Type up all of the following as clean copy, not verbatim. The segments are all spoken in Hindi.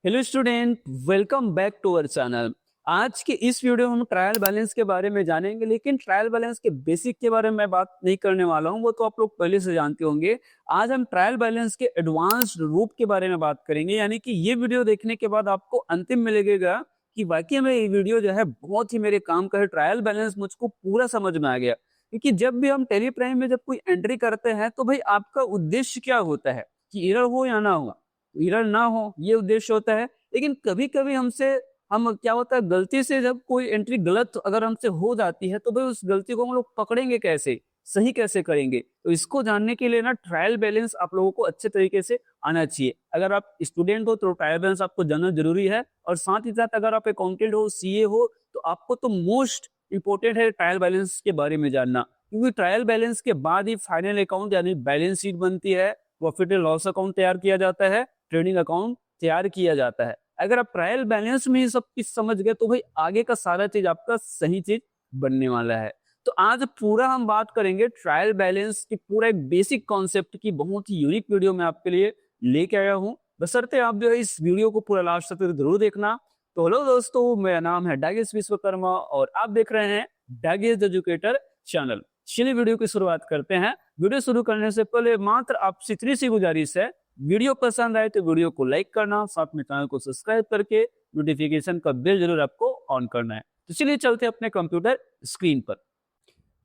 Hello student, welcome back to our channel. आज के इस वीडियो में हम ट्रायल बैलेंस के बारे में जानेंगे, लेकिन ट्रायल बैलेंस के बेसिक के बारे में मैं बात नहीं करने वाला हूं, वो तो आप लोग पहले से जानते होंगे। आज हम ट्रायल बैलेंस के एडवांस्ड रूप के बारे में बात करेंगे, यानी कि ये वीडियो देखने के बाद आपको अंतिम में लगेगा कि वाकई में ये वीडियो जो है बहुत ही मेरे काम का है। ट्रायल बैलेंस मुझको पूरा समझ में आ गया, क्योंकि जब भी हम टेली प्राइम में जब कोई एंट्री करते हैं तो भाई आपका उद्देश्य क्या होता है कि एरर हो या ना हो, एरर ना हो ये उद्देश्य होता है। लेकिन कभी कभी हम क्या होता है, गलती से जब कोई एंट्री गलत अगर हमसे हो जाती है तो भाई उस गलती को हम लोग पकड़ेंगे कैसे, सही कैसे करेंगे। तो इसको जानने के लिए ना ट्रायल बैलेंस आप लोगों को अच्छे तरीके से आना चाहिए। अगर आप स्टूडेंट हो तो ट्रायल बैलेंस आपको जानना जरूरी है, और साथ ही साथ अगर आप अकाउंटेंट हो, सीए हो, तो आपको तो मोस्ट इंपॉर्टेंट है ट्रायल बैलेंस के बारे में जानना, क्योंकि ट्रायल बैलेंस के बाद ही फाइनल अकाउंट यानी बैलेंस शीट बनती है, प्रॉफिट एंड लॉस अकाउंट तैयार किया जाता है, ट्रेडिंग अकाउंट तैयार किया जाता है। अगर आप ट्रायल बैलेंस में ही सब कुछ समझ गए तो भाई आगे का सारा चीज आपका सही चीज बनने वाला है। तो आज पूरा हम बात करेंगे ट्रायल बैलेंस की, पूरा एक बेसिक कॉन्सेप्ट की बहुत ही यूनिक वीडियो मैं आपके लिए लेके आया हूं। बशर्ते आप जो है इस वीडियो को पूरा लास्ट तक जरूर देखना। तो हेलो दोस्तों, मेरा नाम है डागेश विश्वकर्मा और आप देख रहे हैं डागेश एजुकेटर चैनल। चलिए वीडियो की शुरुआत करते हैं। वीडियो शुरू करने से पहले मात्र आपसे इतनी सी गुजारिश है, वीडियो पसंद आए तो वीडियो को लाइक करना, साथ में चैनल को सब्सक्राइब करके नोटिफिकेशन का बेल जरूर आपको ऑन करना है। तो चलिए चलते हैं अपने कंप्यूटर स्क्रीन पर।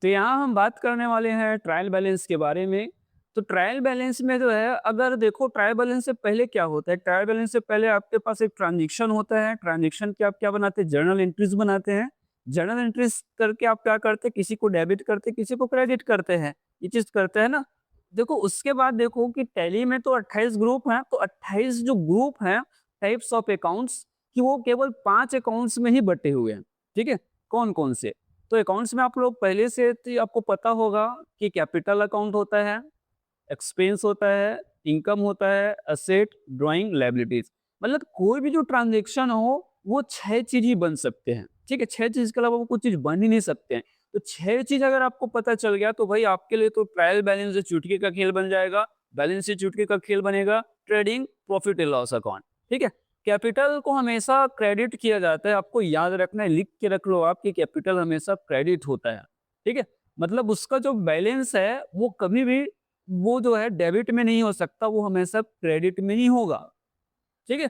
तो यहाँ हम बात करने वाले हैं ट्रायल बैलेंस के बारे में। तो ट्रायल बैलेंस में जो है, अगर देखो ट्रायल बैलेंस से पहले क्या होता है, ट्रायल बैलेंस से पहले आपके पास एक ट्रांजेक्शन होता है। ट्रांजेक्शन के आप क्या बनाते हैं, जर्नल एंट्रीज बनाते हैं। जर्नल एंट्रीज करके आप क्या करते हैं, किसी को डेबिट करते, किसी को क्रेडिट करते हैं, ये चीज करते हैं ना। देखो उसके बाद देखो कि टैली में तो 28 ग्रुप हैं, तो 28 जो ग्रुप हैं टाइप्स ऑफ अकाउंट्स, कि वो केवल 5 अकाउंट्स में ही बटे हुए हैं। ठीक है, कौन कौन से? तो अकाउंट्स में आप लोग पहले से तो आपको पता होगा कि कैपिटल अकाउंट होता है, एक्सपेंस होता है, इनकम होता है, असेट, ड्राइंग, लायबिलिटीज। मतलब कोई भी जो ट्रांजेक्शन हो वो 6 चीज ही बन सकते हैं। ठीक है, 6 चीज के अलावा वो कुछ चीज बन ही नहीं सकते हैं। तो 6 चीज अगर आपको पता चल गया तो भाई आपके लिए तो ट्रायल बैलेंस चुटकी का खेल बन जाएगा। बैलेंस शीट चुटकी का खेल बनेगा। Trading, profit and loss account. ठीक है, कैपिटल को हमेशा क्रेडिट किया जाता है, आपको याद रखना है, लिख के रख लो आप कि कैपिटल हमेशा क्रेडिट होता है। ठीक है, मतलब उसका जो बैलेंस है वो कभी भी वो जो है डेबिट में नहीं हो सकता, वो हमेशा क्रेडिट में ही होगा। ठीक है,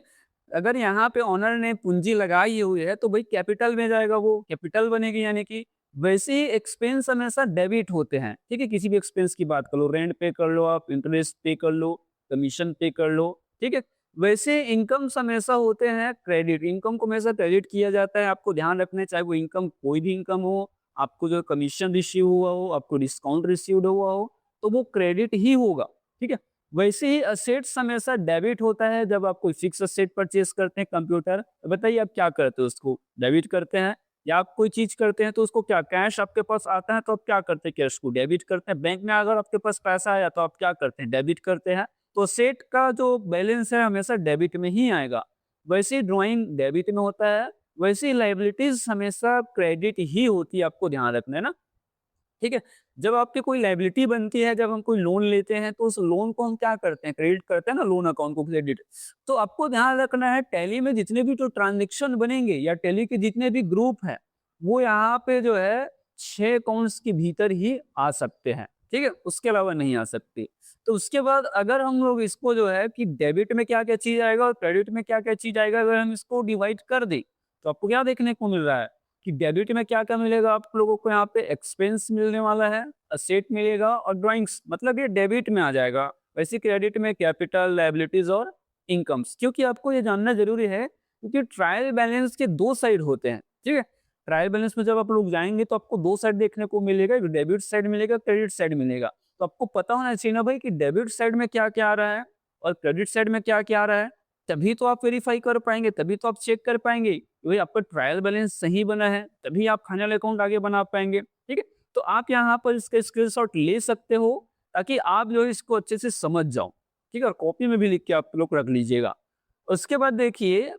अगर यहाँ पे ऑनर ने पूंजी लगाई हुई है तो भाई कैपिटल में जाएगा, वो कैपिटल बनेगी। यानी कि वैसे ही एक्सपेंस हमेशा डेबिट होते हैं। ठीक है, किसी भी एक्सपेंस की बात कर लो, रेंट पे कर लो, आप इंटरेस्ट पे कर लो, कमीशन पे कर लो। ठीक है, वैसे इनकम्स हमेशा होते हैं क्रेडिट। इनकम को हमेशा क्रेडिट किया जाता है, आपको ध्यान रखना है, चाहे वो इनकम कोई भी इनकम हो, आपको जो कमीशन रिसीव हुआ हो, आपको डिस्काउंट रिसीव हुआ हो, तो वो क्रेडिट ही होगा। ठीक है, वैसे ही असेट्स हमेशा डेबिट होता है। जब आप कोई फिक्स असेट परचेज करते हैं, कंप्यूटर, तो बताइए आप क्या करते हो, उसको डेबिट करते हैं, या आप कोई चीज करते हैं तो उसको क्या, कैश आपके पास आता है तो आप क्या करते हैं, कैश को डेबिट करते हैं। बैंक में अगर आपके पास पैसा आया तो आप क्या करते हैं, डेबिट करते हैं। तो असेट का जो बैलेंस है हमेशा डेबिट में ही आएगा। वैसे ही ड्रॉइंग डेबिट में होता है, वैसे ही लाइबिलिटीज हमेशा क्रेडिट ही होती है, आपको ध्यान रखना है ना। ठीक है, जब आपकी कोई लायबिलिटी बनती है, जब हम कोई लोन लेते हैं तो उस लोन को हम क्या करते हैं, क्रेडिट करते हैं ना, लोन अकाउंट को क्रेडिट। तो आपको ध्यान रखना है, टैली में जितने भी जो ट्रांजेक्शन बनेंगे या टैली के जितने भी ग्रुप हैं, वो यहाँ पे जो है 6 अकाउंट्स के भीतर ही आ सकते हैं। ठीक है, उसके अलावा नहीं आ सकते। तो उसके बाद अगर हम लोग इसको जो है कि डेबिट में क्या क्या चीज आएगा और क्रेडिट में क्या क्या चीज आएगा, अगर हम इसको डिवाइड कर दें तो आपको क्या देखने को मिल रहा है कि डेबिट में क्या क्या मिलेगा आप लोगों को, यहाँ पे एक्सपेंस मिलने वाला है, असेट मिलेगा और ड्राइंग्स, मतलब ये डेबिट में आ जाएगा। वैसे क्रेडिट में कैपिटल, लायबिलिटीज और इनकम्स। क्योंकि आपको ये जानना जरूरी है, क्योंकि ट्रायल बैलेंस के 2 साइड होते हैं। ठीक है, ट्रायल बैलेंस में जब आप लोग जाएंगे तो आपको 2 साइड देखने को मिलेगा, एक डेबिट साइड मिलेगा, क्रेडिट साइड मिलेगा। तो आपको पता होना चाहिए ना भाई कि डेबिट साइड में क्या क्या आ रहा है और क्रेडिट साइड में क्या क्या आ रहा है। तभी तो आप वेरीफाई कर पाएंगे, तभी तो आप चेक कर पाएंगे कि भाई आपका ट्रायल बैलेंस सही बना है, तभी आप फाइनल अकाउंट आगे बना पाएंगे। ठीक है, तो आप यहाँ पर इसका स्क्रीनशॉट ले सकते हो, ताकि आप जो है इसको अच्छे से समझ जाओ। ठीक है, और कॉपी में भी लिख के आप लोग रख लीजिएगा। उसके बाद देखिए,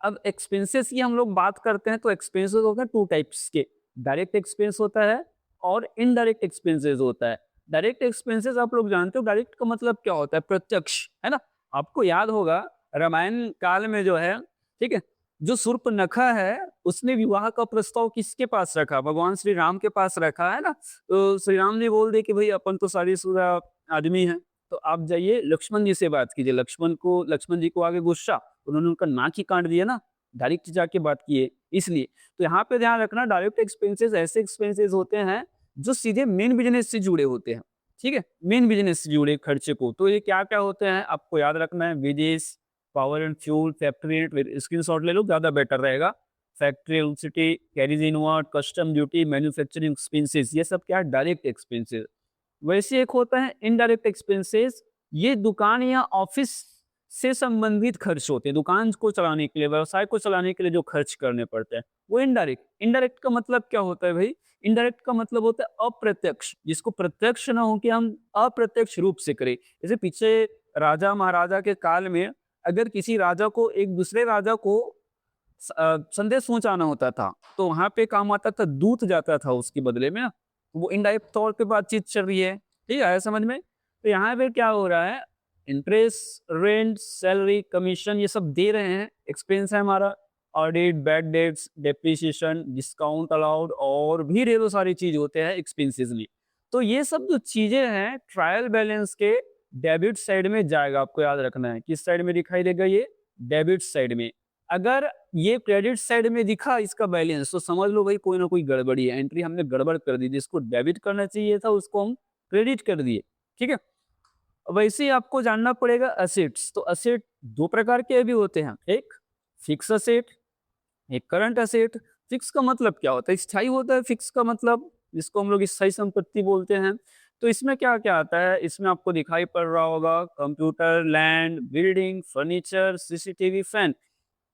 अब एक्सपेंसेस की हम लोग बात करते हैं तो एक्सपेंसेस होते हैं 2 टाइप्स के, डायरेक्ट एक्सपेंस होता है और इनडायरेक्ट एक्सपेंसेस होता है। डायरेक्ट एक्सपेंसेस आप लोग जानते हो, डायरेक्ट का मतलब क्या होता है, प्रत्यक्ष, है ना। आपको याद होगा रामायण काल में जो है, ठीक है, जो शूर्पणखा है उसने विवाह का प्रस्ताव किसके पास रखा? भगवान श्री राम के पास रखा है ना। तो श्री राम जी बोल दिए कि भाई अपन तो शादीशुदा आदमी हैं, तो आप जाइए लक्ष्मण जी से बात कीजिए। लक्ष्मण जी को आगे गुस्सा, उन्होंने उनका नाक ही काट दिया ना, डायरेक्ट जाके बात किए इसलिए। तो यहाँ पे ध्यान रखना, डायरेक्ट एक्सपेंसेस ऐसे एक्सपेंसेस होते हैं जो सीधे मेन बिज़नेस से जुड़े होते हैं, ठीक है? मेन बिज़नेस से जुड़े खर्चे को। तो ये क्या-क्या होते हैं आपको याद रखना है। Wages, power and fuel, factory rent, screenshot ले लो ज़्यादा बेटर रहेगा। Factory electricity, carriage inward, custom duty, manufacturing expenses, ये सब क्या है? Direct expenses. वैसे एक होता है इनडायरेक्ट एक्सपेंसेस, ये दुकान या ऑफिस से संबंधित खर्च होते हैं। दुकान को चलाने के लिए, व्यवसाय को चलाने के लिए जो खर्च करने पड़ते हैं, वो इनडायरेक्ट। इनडायरेक्ट का मतलब क्या होता है भाई? इनडायरेक्ट का मतलब होता है अप्रत्यक्ष, जिसको प्रत्यक्ष ना हो कि हम अप्रत्यक्ष रूप से करें। जैसे पीछे राजा महाराजा के काल में अगर किसी राजा को एक दूसरे राजा को संदेश पहुंचाना होता था, तो वहां पे काम आता था, दूत जाता था उसके बदले में ना। वो इनडायरेक्ट तौर पे बातचीत चल रही है, ठीक है समझ में। तो यहाँ पे क्या हो रहा है, इंटरेस्ट, रेंट, सैलरी, कमीशन, ये सब दे रहे हैं, एक्सपेंस है हमारा। Audit, bad debts, depreciation, discount allowed, और भी ढेरों सारी चीज होते हैं एक्सपेंसेस में। तो ये सब जो चीजें हैं ट्रायल बैलेंस के डेबिट साइड में जाएगा, आपको याद रखना है। किस साइड में दिखाई देगा? ये डेबिट साइड में। अगर ये क्रेडिट साइड में दिखा इसका बैलेंस, तो समझ लो भाई कोई ना कोई गड़बड़ी है, एंट्री हमने गड़बड़ कर दी, जिसको डेबिट करना चाहिए था उसको हम क्रेडिट कर दिए, ठीक है। वैसे ही आपको जानना पड़ेगा असेट्स। तो असेट दो प्रकार के भी होते हैं, एक फिक्स असेट, एक करंट असेट। फिक्स का मतलब क्या होता है? स्थायी होता है फिक्स का मतलब, जिसको हम लोग स्थायी संपत्ति बोलते हैं। तो इसमें क्या क्या आता है? इसमें आपको दिखाई पड़ रहा होगा computer, land, building, furniture, CCTV, fan,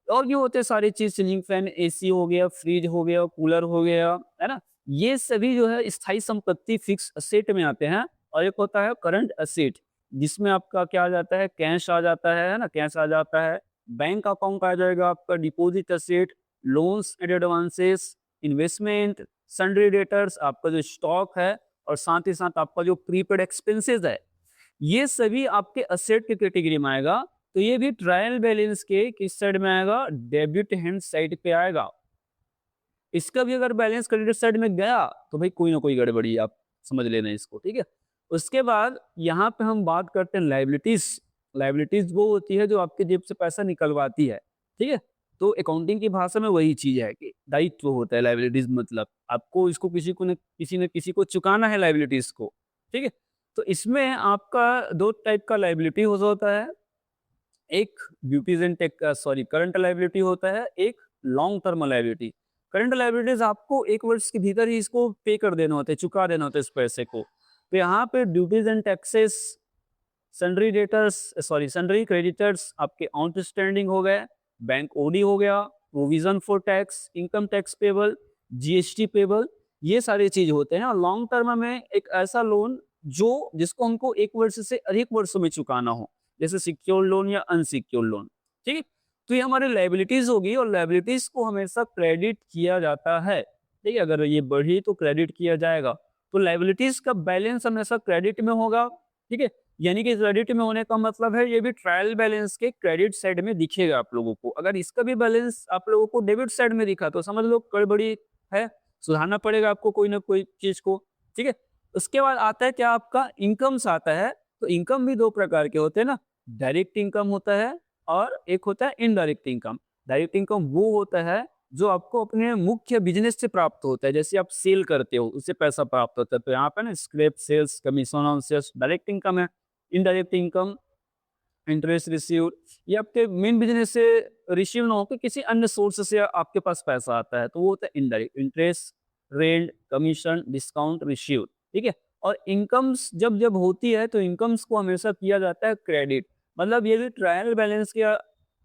और ये होते हैं सारी चीज, सीलिंग फैन, एसी हो गया, फ्रिज हो गया, कूलर हो गया, है ना। ये सभी जो है स्थायी संपत्ति फिक्स असेट में आते हैं। और एक होता है करंट असेट, जिसमें आपका क्या आ जाता है? कैश आ जाता है ना, कैश आ जाता है। बैंक अकाउंट आ जाएगा आपका, deposit asset, loans and advances, investment, sundry debtors, आपका जो स्टॉक है, और साथ ही साथ आपका जो प्रीपेड एक्सपेंसेस है, ये सभी आपके असेट की कैटेगरी में आएगा। तो ये भी ट्रायल बैलेंस के किस साइड में आएगा? डेबिट हैंड साइड पे आएगा। इसका भी अगर बैलेंस क्रेडिट साइड में गया तो भाई कोई ना कोई गड़बड़ी है, आप समझ लेना इसको, ठीक है। उसके बाद यहाँ पे हम बात करते हैं लाइबिलिटीज। लाइबिलिटीज वो होती है जो आपके जेब से पैसा निकलवाती है, ठीक है। तो अकाउंटिंग की भाषा में वही चीज है कि दायित्व होता है लाइबिलिटीज, मतलब आपको इसको किसी न किसी को चुकाना है लाइबिलिटीज को, ठीक है। तो इसमें आपका दो टाइप का लाइबिलिटी हो होता है, एक ड्यूटीज एंड करंट लायबिलिटी होता है, एक long term liability. Current liabilities आपको एक वर्ष के भीतर ही इसको पे कर देना होता है, चुका देना होता है इस पैसे को। तो यहाँ पे duties and taxes, sundry creditors आपके आउटस्टैंडिंग हो गए, बैंक ओडी हो गया, provision for tax, income tax payable, GST payable, ये सारे चीज होते हैं। और लॉन्ग टर्म में एक ऐसा लोन जो जिसको हमको एक वर्ष से अधिक वर्षों में चुकाना हो, जैसे सिक्योर लोन या अनसिक्योर लोन, ठीक है। तो ये हमारी लायबिलिटीज होगी, और लायबिलिटीज को हमेशा क्रेडिट किया जाता है, ठीक है। अगर ये बढ़ी तो क्रेडिट किया जाएगा। तो लायबिलिटीज का बैलेंस हमेशा क्रेडिट में होगा, ठीक है। यानी कि क्रेडिट में होने का मतलब है ये भी ट्रायल बैलेंस के क्रेडिट साइड में दिखेगा आप लोगों को। अगर इसका भी बैलेंस आप लोगों को डेबिट साइड में दिखा तो समझ लो गड़बड़ी है, सुधारना पड़ेगा आपको कोई ना कोई चीज को, ठीक है। उसके बाद आता है क्या? आपका इनकम्स आता है। तो इनकम भी दो प्रकार के होते हैं ना, डायरेक्ट इनकम होता है और एक होता है इनडायरेक्ट इनकम। डायरेक्ट इनकम वो होता है जो आपको अपने मुख्य बिजनेस से प्राप्त होता है, जैसे आप सेल करते हो उससे पैसा प्राप्त होता है। तो यहाँ पे ना scrap sales, commission on sales direct income है। इनडायरेक्ट इनकम, इंटरेस्ट रिसीव, ये आपके मेन बिजनेस से रिसीव ना होकर किसी अन्य सोर्स से आपके पास पैसा आता है, तो वो होता है indirect. Interest, rent, commission, discount receive, ठीक है। और इनकम्स जब जब होती है तो इनकम्स को हमेशा किया जाता है क्रेडिट। मतलब ये भी ट्रायल बैलेंस का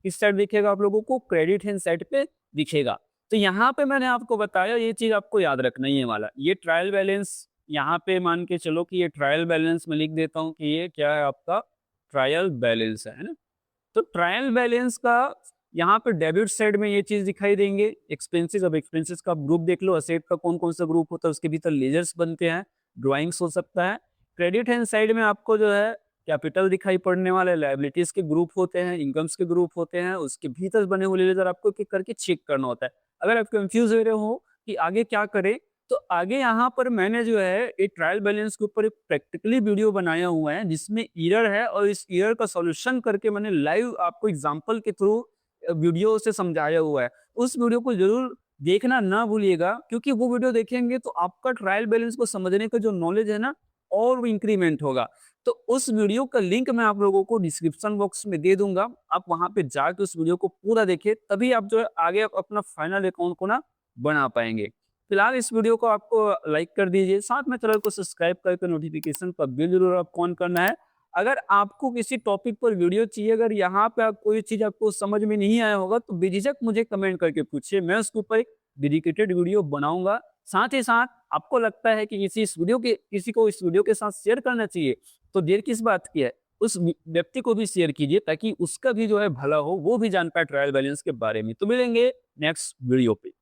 किस साइड दिखेगा आप लोगों को? क्रेडिट हैंड साइड पे दिखेगा। तो यहाँ पे मैंने आपको बताया, ये चीज आपको याद रखना ही है वाला, ये ट्रायल बैलेंस। यहाँ पे मान के चलो कि ये ट्रायल बैलेंस में लिख देता हूँ कि ये क्या है? आपका ट्रायल बैलेंस है ना। तो ट्रायल बैलेंस का यहाँ पे डेबिट साइड में ये चीज दिखाई देंगे, एक्सपेंसेस। अब एक्सपेंसेस का ग्रुप देख लो, असेट का कौन कौन सा ग्रुप होता है, उसके भीतर लेजर्स बनते हैं, ड्राइंग्स हो सकता है। क्रेडिट हैंड साइड में आपको जो है कैपिटल दिखाई पड़ने वाला है, लायबिलिटीज के ग्रुप होते हैं, इनकम्स के ग्रुप होते हैं, उसके भीतर बने हुए लेजर आपको एक-एक करके चेक करना होता है। अगर आप कंफ्यूज हो रहे हो कि आगे क्या करें, तो आगे यहाँ पर मैंने जो है एक ट्रायल बैलेंस के ऊपर एक प्रैक्टिकली वीडियो बनाया हुआ है जिसमें एरर है और इस एरर का सॉल्यूशन करके मैंने लाइव आपको एग्जांपल के थ्रू वीडियो से समझाया हुआ है। उस वीडियो को ज़रूर देखना ना भूलिएगा, क्योंकि वो वीडियो देखेंगे तो आपका ट्रायल बैलेंस को समझने का जो नॉलेज है ना, और इंक्रीमेंट होगा। तो उस वीडियो का लिंक मैं आप लोगों को डिस्क्रिप्शन बॉक्स में दे दूँगा। आप वहाँ पे जाके उस वीडियो को पूरा देखिए, तभी आप जो है आगे आप अपना फाइनल अकाउंट को ना बना पाएँगे। फिलहाल इस वीडियो को आपको लाइक कर दीजिए, साथ में चैनल को सब्सक्राइब करके नोटिफ़िकेशन का बिल ज़रूर आपको ऑन करना है। अगर आपको किसी टॉपिक पर वीडियो चाहिए, अगर यहाँ पे आप कोई चीज़ आपको समझ में नहीं आया होगा, तो बेझिझक मुझे कमेंट करके पूछिए, मैं उसके ऊपर एक डेडिकेटेड वीडियो बनाऊँगा। साथ ही साथ आपको लगता है कि किसी को इस वीडियो के साथ शेयर करना चाहिए, तो देर किस बात की है? उस व्यक्ति को भी शेयर कीजिए ताकि उसका भी जो है भला हो, वो भी जान पाए ट्रायल बैलेंस के बारे में। तो मिलेंगे नेक्स्ट वीडियो पे।